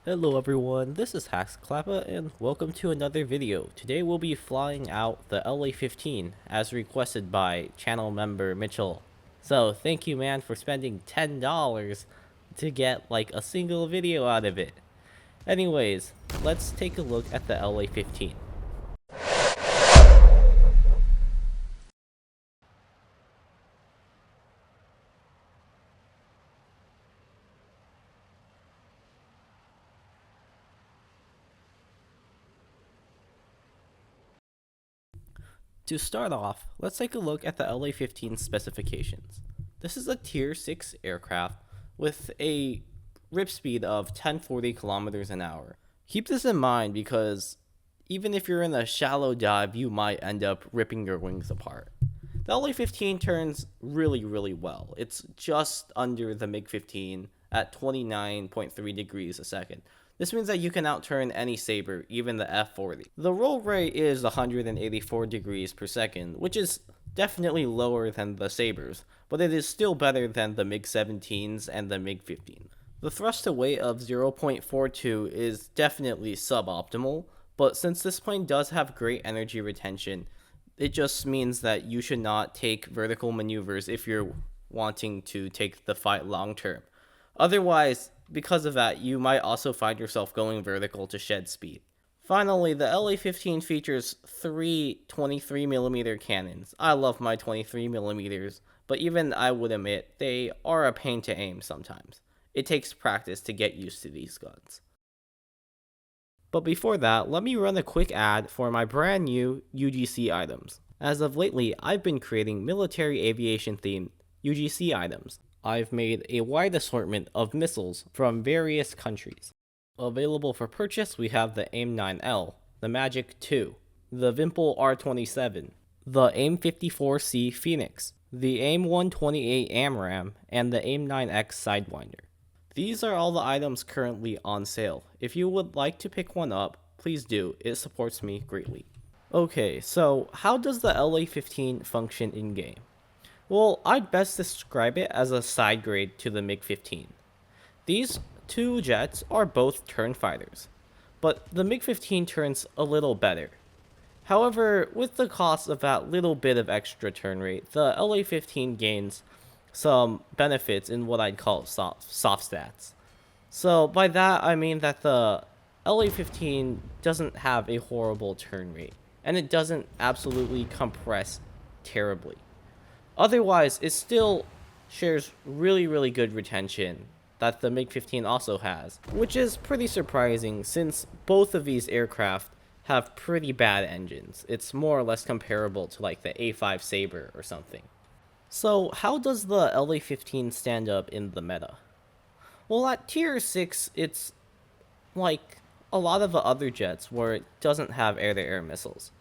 Hello everyone, this is Haxclappa and welcome to another video. Today we'll be flying out the LA-15 as requested by channel member Mitchell. So thank you man for spending $10 to get like a single video out of it. Anyways, let's take a look at the LA-15. To start off, let's take a look at the LA-15 specifications. This is a Tier 6 aircraft with a rip speed of 1040 kilometers an hour. Keep this in mind because even if you're in a shallow dive, you might end up ripping your wings apart. The LA-15 turns really well. It's just under the MiG-15 at 29.3 degrees a second. This means that you can outturn any Sabre, even the F-40. The roll rate is 184 degrees per second, which is definitely lower than the Sabres, but it is still better than the MiG-17s and the MiG-15. The thrust to weight of 0.42 is definitely suboptimal, but since this plane does have great energy retention, it just means that you should not take vertical maneuvers if you're wanting to take the fight long term. Otherwise, because of that, you might also find yourself going vertical to shed speed. Finally, the LA-15 features three 23mm cannons. I love my 23mm, but even I would admit they are a pain to aim sometimes. It takes practice to get used to these guns. But before that, let me run a quick ad for my brand new UGC items. As of lately, I've been creating military aviation themed UGC items. I've made a wide assortment of missiles from various countries. Available for purchase, we have the AIM-9L, the Magic II, the Vimple R27, the AIM-54C Phoenix, the AIM-120A AMRAAM, and the AIM-9X Sidewinder. These are all the items currently on sale. If you would like to pick one up, please do. It supports me greatly. Okay, so how does the LA-15 function in-game? Well, I'd best describe it as a side grade to the MiG-15. These two jets are both turn fighters, but the MiG-15 turns a little better. However, with the cost of that little bit of extra turn rate, the LA-15 gains some benefits in what I'd call soft stats. So by that, I mean that the LA-15 doesn't have a horrible turn rate, and it doesn't absolutely compress terribly. Otherwise, it still shares really good retention that the MiG-15 also has, which is pretty surprising since both of these aircraft have pretty bad engines. It's more or less comparable to like the A5 Sabre or something. So how does the LA-15 stand up in the meta? Well, at tier 6, it's like a lot of the other jets where it doesn't have air-to-air missiles.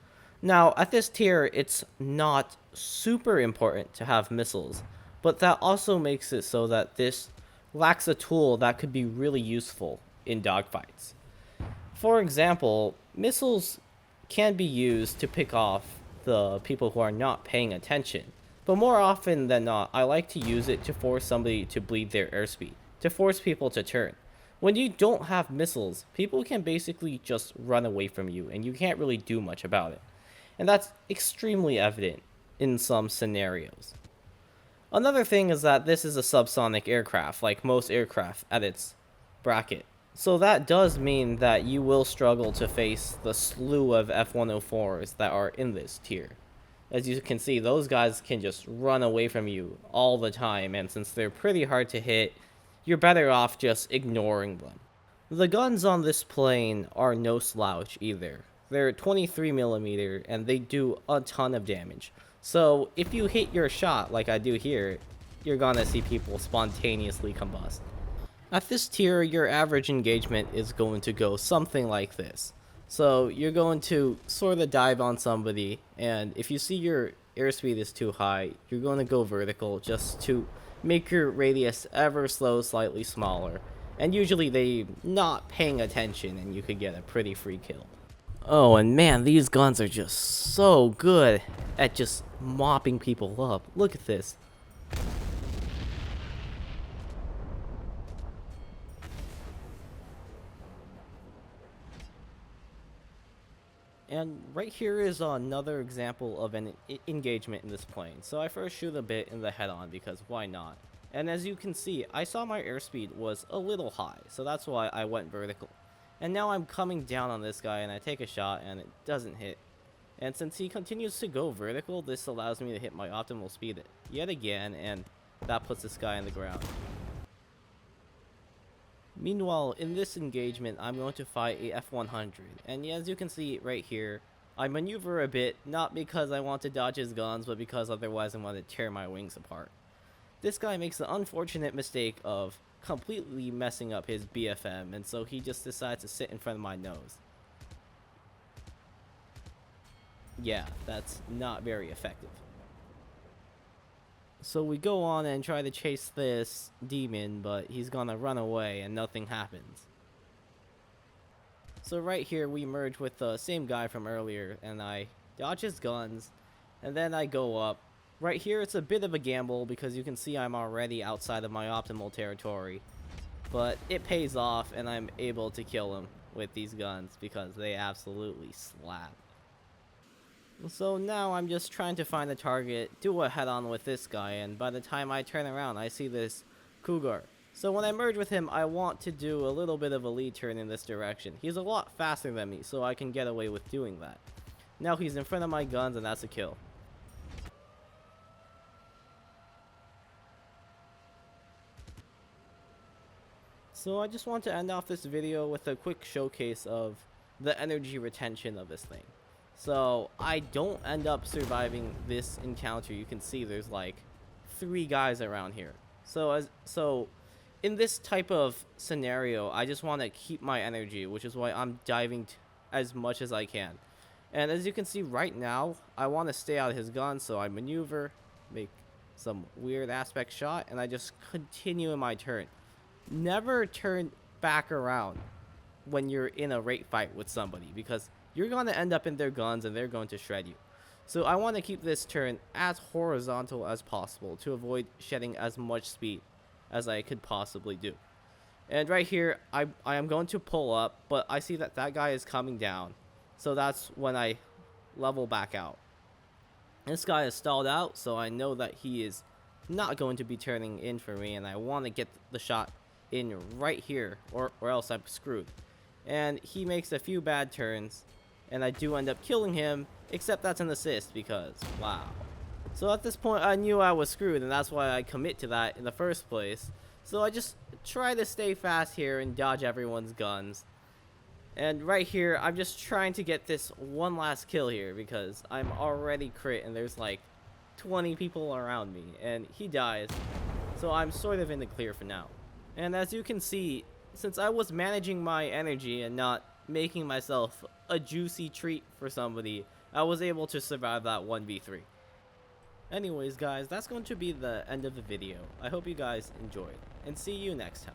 Now, at this tier, it's not super important to have missiles, but that also makes it so that this lacks a tool that could be really useful in dogfights. For example, missiles can be used to pick off the people who are not paying attention, but more often than not, I like to use it to force somebody to bleed their airspeed, to force people to turn. When you don't have missiles, people can basically just run away from you, and you can't really do much about it. And that's extremely evident in some scenarios. Another thing is that this is a subsonic aircraft, like most aircraft at its bracket. So that does mean that you will struggle to face the slew of F-104s that are in this tier. As you can see, those guys can just run away from you all the time, and since they're pretty hard to hit, you're better off just ignoring them. The guns on this plane are no slouch either. They're 23mm and they do a ton of damage. So if you hit your shot like I do here, you're gonna see people spontaneously combust. At this tier, your average engagement is going to go something like this. So you're going to sort of dive on somebody, and if you see your airspeed is too high, you're going to go vertical just to make your radius ever so slightly smaller. And usually they're not paying attention and you could get a pretty free kill. Oh, and man, these guns are just so good at just mopping people up. Look at this. And right here is another example of an engagement in this plane. So I first shoot a bit in the head-on because why not? And as you can see, I saw my airspeed was a little high, so that's why I went vertical. And now I'm coming down on this guy and I take a shot and it doesn't hit. And since he continues to go vertical, this allows me to hit my optimal speed yet again, and that puts this guy on the ground. Meanwhile, in this engagement, I'm going to fight a F-100, and as you can see right here, I maneuver a bit, not because I want to dodge his guns, but because otherwise I'm going to tear my wings apart. This guy makes the unfortunate mistake of completely messing up his BFM, and so he just decides to sit in front of my nose. Yeah, that's not very effective. So we go on and try to chase this demon, but he's gonna run away and nothing happens. So right here we merge with the same guy from earlier, and I dodge his guns, and then I go up. Right here it's a bit of a gamble because you can see I'm already outside of my optimal territory, but it pays off and I'm able to kill him with these guns because they absolutely slap. So now I'm just trying to find a target, do a head-on with this guy, and by the time I turn around I see this cougar. So when I merge with him, I want to do a little bit of a lead turn in this direction. He's a lot faster than me, so I can get away with doing that. Now he's in front of my guns and that's a kill. So I just want to end off this video with a quick showcase of the energy retention of this thing. So I don't end up surviving this encounter. You can see there's like 3 guys around here. So in this type of scenario, I just want to keep my energy, which is why I'm diving as much as I can. And as you can see right now, I want to stay out of his gun, so I maneuver, make some weird aspect shot, and I just continue in my turn. Never turn back around when you're in a rate fight with somebody, because you're going to end up in their guns and they're going to shred you. So I want to keep this turn as horizontal as possible to avoid shedding as much speed as I could possibly do. And right here, I am going to pull up, but I see that that guy is coming down. So that's when I level back out. This guy is stalled out, so I know that he is not going to be turning in for me, and I want to get the shot in right here, or else I'm screwed. And he makes a few bad turns, and I do end up killing him, except that's an assist because, wow. So at this point I knew I was screwed, and that's why I commit to that in the first place. So I just try to stay fast here and dodge everyone's guns. And right here I'm just trying to get this one last kill here because I'm already crit and there's like 20 people around me, and he dies. So I'm sort of in the clear for now. And as you can see, since I was managing my energy and not making myself a juicy treat for somebody, I was able to survive that 1v3. Anyways guys, that's going to be the end of the video. I hope you guys enjoyed, and see you next time.